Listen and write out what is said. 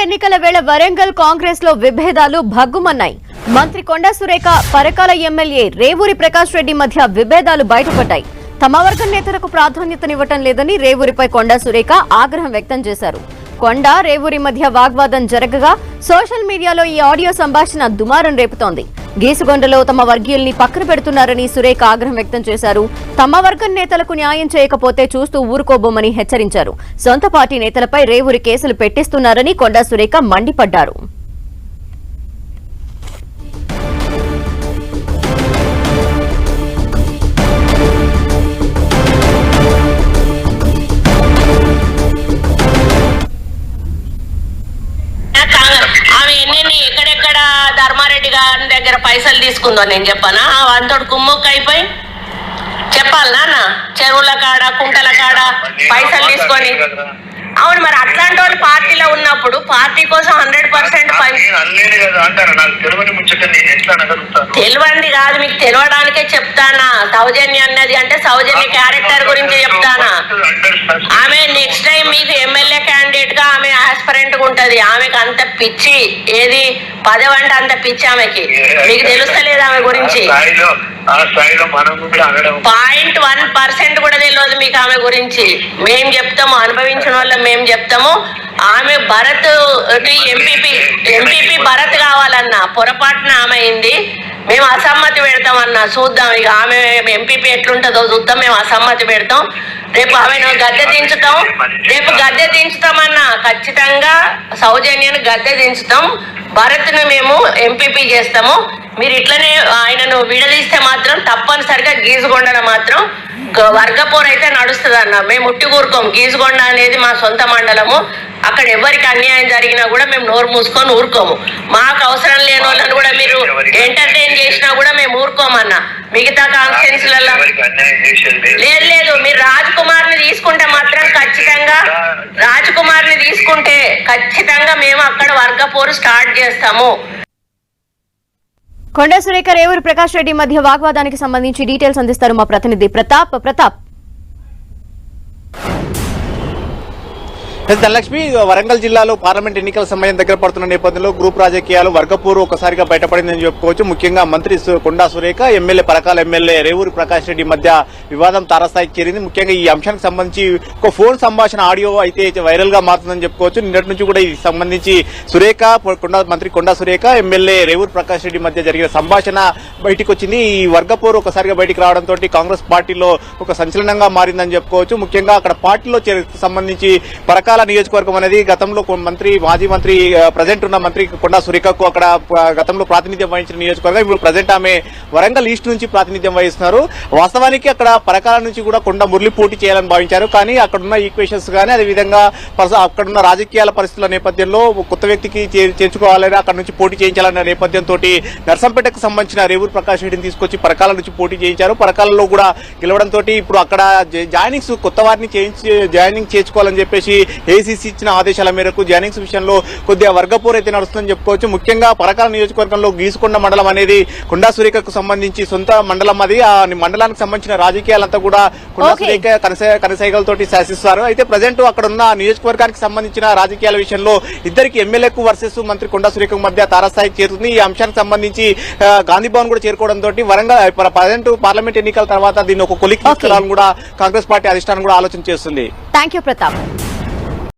ఎన్నికల వేళ వరంగల్ కాంగ్రెస్ లో విభేదాలు భగ్గుమన్నాయి. మంత్రి కొండా సురేఖ, పరకాల ఎమ్మెల్యే రేవూరి ప్రకాష్ రెడ్డి మధ్య విభేదాలు బయటపడ్డాయి. తమ వర్గం నేతలకు ప్రాధాన్యతనివ్వటం లేదని రేవూరిపై కొండా సురేఖ ఆగ్రహం వ్యక్తం చేశారు. కొండా రేవూరి మధ్య వాగ్వాదం జరగగా సోషల్ మీడియాలో ఈ ఆడియో సంభాషణ దుమారం రేపుతోంది. గీసుగొండలో తమ వర్గీయుల్ని పక్కన పెడుతున్నారని సురేఖ ఆగ్రహం వ్యక్తం చేశారు. తమ వర్గం నేతలకు న్యాయం చేయకపోతే చూస్తూ ఊరుకోబోమని హెచ్చరించారు. సొంత పార్టీ నేతలపై రేవూరి కేసులు పెట్టిస్తున్నారని కొండా సురేఖ మండిపడ్డారు. ఎక్కడెక్కడ ధర్మారెడ్డి గారి దగ్గర పైసలు తీసుకుందో నేను చెప్పానా? అంతటి కుమ్మొక్క అయిపోయి చెప్పాలి నాన్న, చెరువుల కాడ కుంటల కాడ పైసలు తీసుకొని. అవును, మరి అట్లాంటి వాళ్ళు పార్టీలో ఉన్నప్పుడు పార్టీ కోసం 100% తెలివండి కాదు, మీకు తెలియడానికే చెప్తానా. సౌజన్య అన్నది అంటే సౌజన్య క్యారెక్టర్ గురించి చెప్తానా. ఆమె నెక్స్ట్ టైం మీకు ఎమ్మెల్యే క్యాండిడేట్ గా ఆమె ఆస్పరెంట్ గా ఉంటది. ఆమెకు అంత పిచ్చి, ఏది పదవి అంటే అంత పిచ్చి ఆమెకి. మీకు తెలుస్తలేదు ఆమె గురించి. 0.1% కూడా తెలియదు మీకు ఆమె గురించి. మేం చెప్తాము, అనుభవించిన వాళ్ళం మేము చెప్తాము. ఆమె భరత్ ఎంపీపీ భరత్ కావాలన్నా పొరపాటున ఆమె అయింది. మేము అసమ్మతి పెడతామన్నా, చూద్దాం ఇక ఆమె ఎంపీపీ ఎట్లుంటుందో చూద్దాం. మేము అసమ్మతి పెడతాం. రేపు ఆమెను గద్దె దించుతాం. రేపు గద్దె దించుతామన్నా ఖచ్చితంగా సౌజన్యను గద్దె దించుతాం. భరత్ను మేము ఎంపీపీ చేస్తాము. మీరు ఇట్లనే ఆయనను విడదీస్తే మాత్రం తప్పనిసరిగా గీసుగొండన మాత్రం వర్గపోరు అయితే నడుస్తుంది అన్న. మేము ఉట్టి ఊరుకోం. గీసుగొండ అనేది మా సొంత మండలము. అక్కడ ఎవరికి అన్యాయం జరిగినా కూడా మేము నోరు మూసుకొని ఊరుకోము. మాకు అవసరం లేని వాళ్ళని కూడా మీరు ఎంటర్టైన్ చేసినా కూడా మేము ఊరుకోమన్నా. మిగతా కాన్స్టిట్యున్సీలలో లేదు. మీరు రాజ్ కుమార్ ని తీసుకుంటే మాత్రం ఖచ్చితంగా మేము అక్కడ వర్గపోరు స్టార్ట్ చేస్తాము. కొండా సురేఖ, రేవూరి ప్రకాష్ రెడ్డి మధ్య వాగ్వాదానికి సంబంధించి డీటెయిల్స్ అందిస్తారు మా ప్రతినిధి ప్రతాప్. ధనలక్ష్మి, వరంగల్ జిల్లాలో పార్లమెంట్ ఎన్నికల సమయం దగ్గర పడుతున్న నేపథ్యంలో గ్రూప్ రాజకీయాలు వర్గపూర్ ఒకసారిగా బయటపడిందని చెప్పుకోవచ్చు. ముఖ్యంగా మంత్రి కొండా సురేఖ, ఎమ్మెల్యే పరకాల ఎమ్మెల్యే రేవూరి ప్రకాష్ రెడ్డి మధ్య వివాదం తారస్థాయికి చేరింది. ముఖ్యంగా ఈ అంశానికి సంబంధించి ఒక ఫోన్ సంభాషణ ఆడియో అయితే వైరల్ గా మారుతుందని చెప్పుకోవచ్చు. నిన్నటి నుంచి కూడా ఇది సంబంధించి మంత్రి కొండా సురేఖ, ఎమ్మెల్యే రేవూరి ప్రకాష్ రెడ్డి మధ్య జరిగిన సంభాషణ బయటకు వచ్చింది. ఈ వర్గపూర్ ఒకసారిగా బయటకు రావడంతో కాంగ్రెస్ పార్టీలో ఒక సంచలనంగా మారిందని చెప్పుకోవచ్చు. ముఖ్యంగా అక్కడ పార్టీలో సంబంధించి పరకాల నియోజకవర్గం అనేది గతంలో మాజీ మంత్రి ప్రజెంట్ ఉన్న మంత్రి కొండా సురేఖకు అక్కడ గతంలో ప్రాతినిధ్యం వహించిన నియోజకవర్గం. ఇప్పుడు ప్రజెంట్ ఆమె వరంగల్ ఈస్ట్ నుంచి ప్రాతినిధ్యం వహిస్తున్నారు. వాస్తవానికి అక్కడ పరకాల నుంచి కూడా కొండా మురళి పోటీ చేయాలని భావించారు. కానీ అక్కడున్న ఈక్వేషన్స్ కానీ అదేవిధంగా అక్కడున్న రాజకీయాల పరిస్థితుల నేపథ్యంలో కొత్త వ్యక్తికి చేర్చుకోవాలని అక్కడ నుంచి పోటీ చేయించాలన్న నేపథ్యంతో నర్సంపేటకు సంబంధించిన రేవూరి ప్రకాష్ రెడ్డిని తీసుకొచ్చి పరకాల నుంచి పోటీ చేయించారు. పరకాలలో కూడా గెలవడంతో ఇప్పుడు అక్కడ జాయినింగ్స్ కొత్త వారిని జాయినింగ్ చేర్చుకోవాలని చెప్పేసి ఏసీసీ ఇచ్చిన ఆదేశాల మేరకు జాయినింగ్స్ విషయంలో కొద్దిగా వర్గపోరు అయితే నడుస్తుందని చెప్పుకోవచ్చు. ముఖ్యంగా పరకాల నియోజకవర్గంలో గీసుకొండ మండలం అనేది కొండా సురేఖకు సంబంధించి సొంత మండలం. అది ఆ మండలానికి సంబంధించిన రాజకీయాలంతా కూడా కొండా సురేఖ కనసైగలతోటి శాసిస్తారు. అయితే ప్రజెంట్ అక్కడ ఉన్న నియోజకవర్గానికి సంబంధించిన రాజకీయాల విషయంలో ఇద్దరికి ఎమ్మెల్యేకు వర్సెస్ మంత్రి కొండా సురేఖ మధ్య తారస్థాయికి చేరుతుంది. ఈ అంశానికి సంబంధించి గాంధీ భవన్ కూడా చేరుకోవడంతో వరంగల్ ప్రజెంట్ పార్లమెంట్ ఎన్నికల తర్వాత దీన్ని ఒక కొలిక్కి తీసుకురావాలని కూడా కాంగ్రెస్ పార్టీ అధిష్టానం కూడా ఆలోచన చేస్తుంది. థాంక్యూ ప్రతాప్.